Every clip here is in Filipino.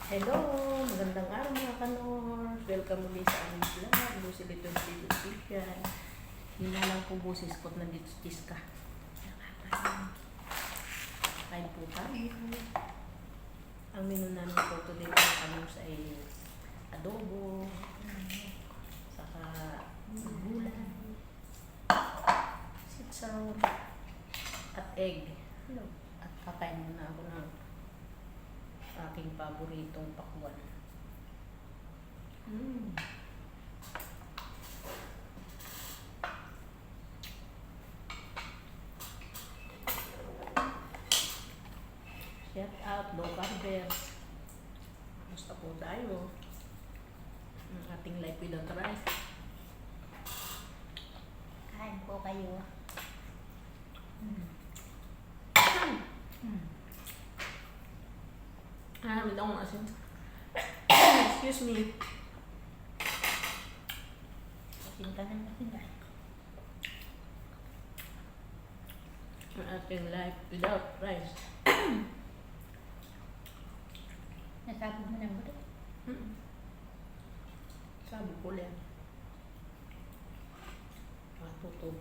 Hello! Magandang araw mga kanors! Welcome muli sa aming vlog. Lucy Little Chica. Yun na lang po boses ko't nandito sa Chiska. Kain po tayo. Ang menu namin po today mga kanors ay adobo, saka gulay, sitsaw, at egg. Hello. At kakain muna ako ng aking paboritong pakwan. Shout out, low carbers. Basta po tayo. Ang ating life without rice. Kain po kayo. May akong asin. Excuse me. Pasinta ng pasinta. Ang ating life without rice. Nasabog mo ng buto. Sabi ko lang. Matuto.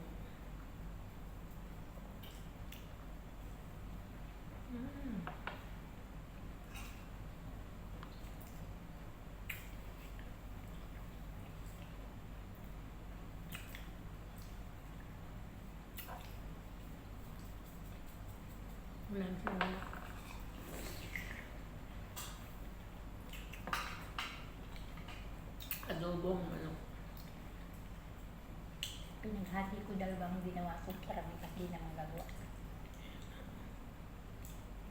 Ulan siya. Adobong ano. Pinaghati ko dalawang ginawa ko para may kakli na magagawa.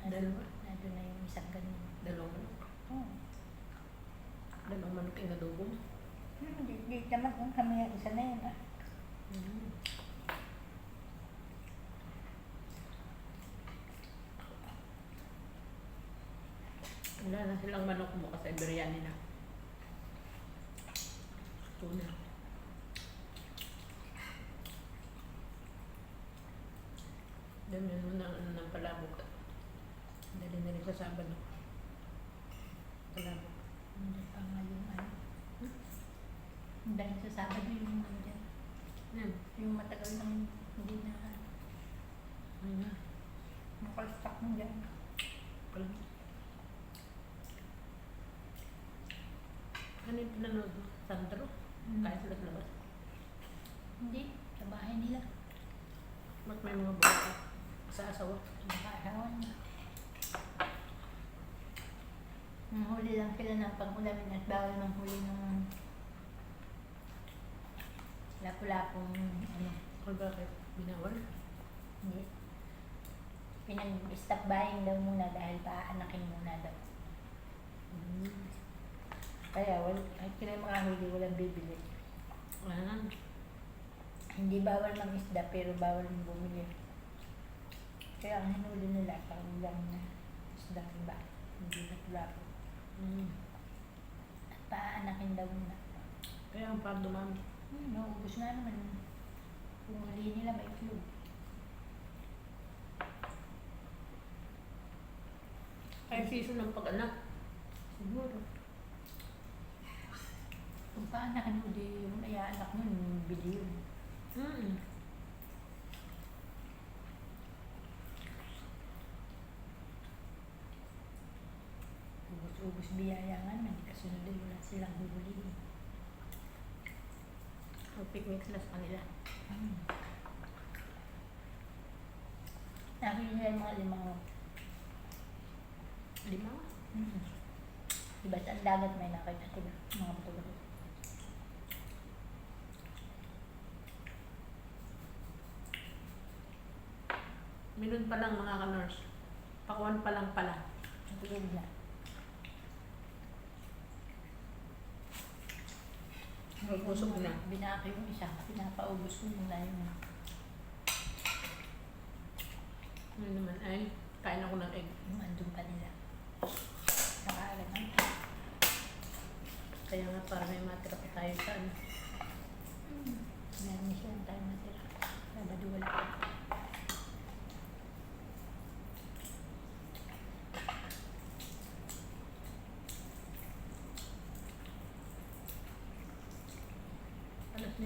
Dalawa? Nandun na yung isang ganun. Dalawang manok. Oh. Dalawang manok yung adobong. Di naman kung kami yung isa na yun ah. Wala na silang manok bukas ay biryani na. Tuna. Dami na ng palabok. Dali na rin sa Sabado. Palabok. Hindi pa nga yung ano. Dahil sa Sabado yung ano dyan. Yung matagal nang hindi na nakalstak mo dyan. Palabok. Ano yung pinanood mo? Sandro? Kahit sila sa labas. Hindi, sa bahay nila. Ba't may mga bata sa asawa? Nakakasawa niya. Huli lang sila ng pang-ulamin at bawal manghuli ng lapu-lapong ano. O bakit? Binawal? Hindi. Pinag-stop buying daw muna dahil paanakin muna daw. Kaya kahit sila mga huli, walang bibili. Hindi bawal mang isda pero bawal mong bumili. Kaya ang hinuli nila, pang-ulam na isda iba. Hindi lapu-lapo. At paanakin daw muna. Kaya ang pardo mami. Naubos na naman. Kung huli nila may flu. Ay, season ng pag-anak. Siguro. Kung paanakin mo di yung anak mo, yung bili yun. Ubus-ubus biyaya nga naman. Kasunod din wala silang huhulihin. Mag-picnic sila sa kanila. Nakita nila yung mga limang. Lima? Diba sa dagat may nakita sila. Mga bato-bato. Minun pa lang mga ka-nurse. Pakuan pa lang pala. Natulog na. Busog na. Binaki yung isa. Pinapaubos ko muna yun. Ano naman ay, kain ako ng egg. Yung andun pa nila. Nakaalam na. Kaya nga para may matira pa tayo sa ano. Meron siya tayo matira. Sabado wala.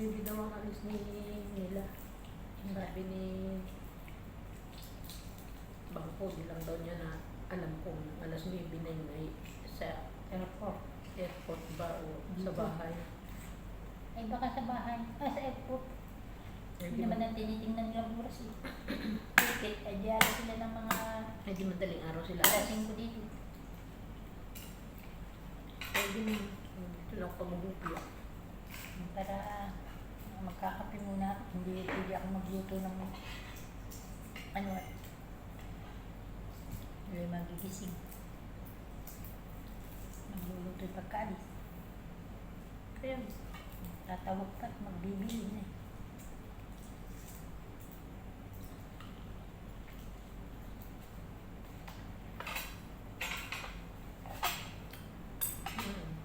9 daw ang alis nila. Sabi ni Bangko, di lang daw niya na alam kung alas 9 na yun ay sa airport ba o sa bahay. Ay baka sa bahay. Sa airport. Hindi naman ang tinitingnan nilang oras eh. Ticket, ay diyan sila ng mga Ay di madaling araw sila. alasing ko dito. Ay di mo. Ito lang ako magupya. Para magkakape muna ako. Hindi ako magluto ng ano at hindi magigising. Magluluto yung pagkaalis. Kaya, Tatawag pa at magbibili na eh.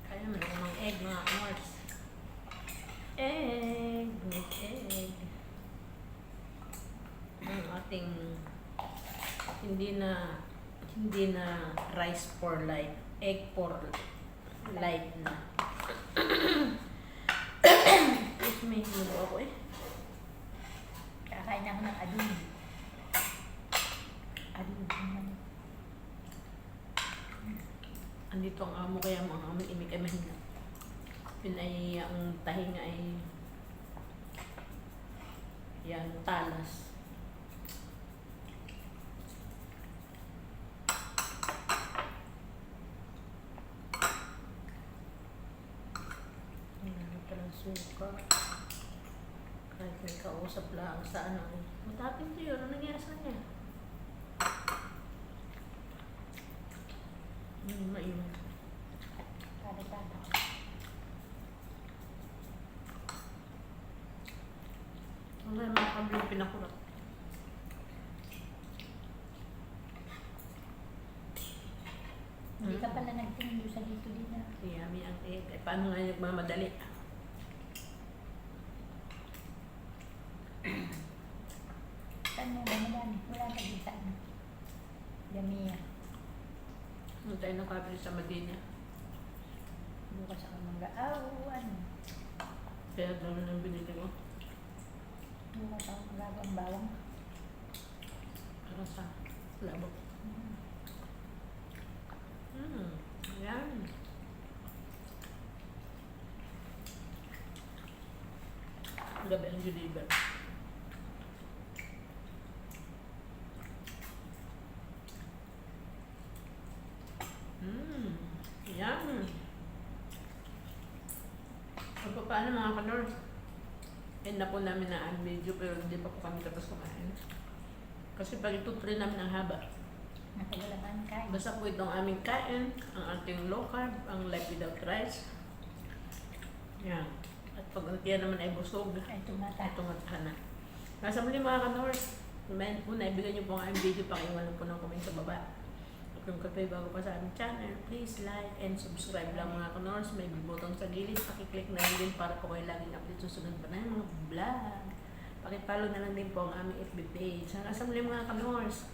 kaya mo naman ng egg mga Mars. Egg, with egg. Ang ating hindi na rice for life, egg for life na. Excuse me, hinubo ako eh. Kakain ako ng adun. Adun naman. Andito ang amo kaya mga amo imik ay mahina. Pinay ang tahinga ay yan talas. Ano palang suka. Kahit may kausap lang sa ano. Matapin to yun. Ano nangyari sa kanya? Mainit. Kada-kada. Wala mga kabling pinakulat. Hindi ka pala nagtingin doon sa dito din na. Yummy ang egg. Eh, paano nga nagmamadali? Saan mo ba madami? Wala ka din sa ano. Yamiya. Ano tayo nakabili sa Medina? Bukas ako mag-aawan. Kaya daw na binili mo. Bukas ako mag-aawang bawang. Para sa labok. Yan. Gabi ang deliver. Yan. So, paano mga kanors? End na po namin na ang video pero hindi pa po kami tapos kumain. Kasi pag itutuloy namin ang haba. Nakagalaman kain. Basta po itong aming kain, ang ating low carb, ang life without rice. Yan. At pag ang tiyan naman ay busog, Ay tumata. tumatahan na. Nasa muli mga kanors, remind po na ibigay niyo po ang aming video, pakiwalan po ng comment sa baba. At kung kayo bago pa sa aming channel, please like and subscribe lang mga kanors. May button sa gilid, pakiclick na lang din para po kayo laging update susunod pa na yung mga vlog. Pakipollow na lang din po ang aming FB page. Hanggang sa muli mga kanors.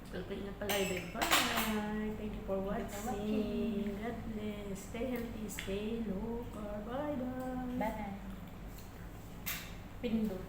Tulpin na pala. Bye. Thank you for watching. God bless. Stay healthy. Stay low carb. Bye bye. Bye. Pindot.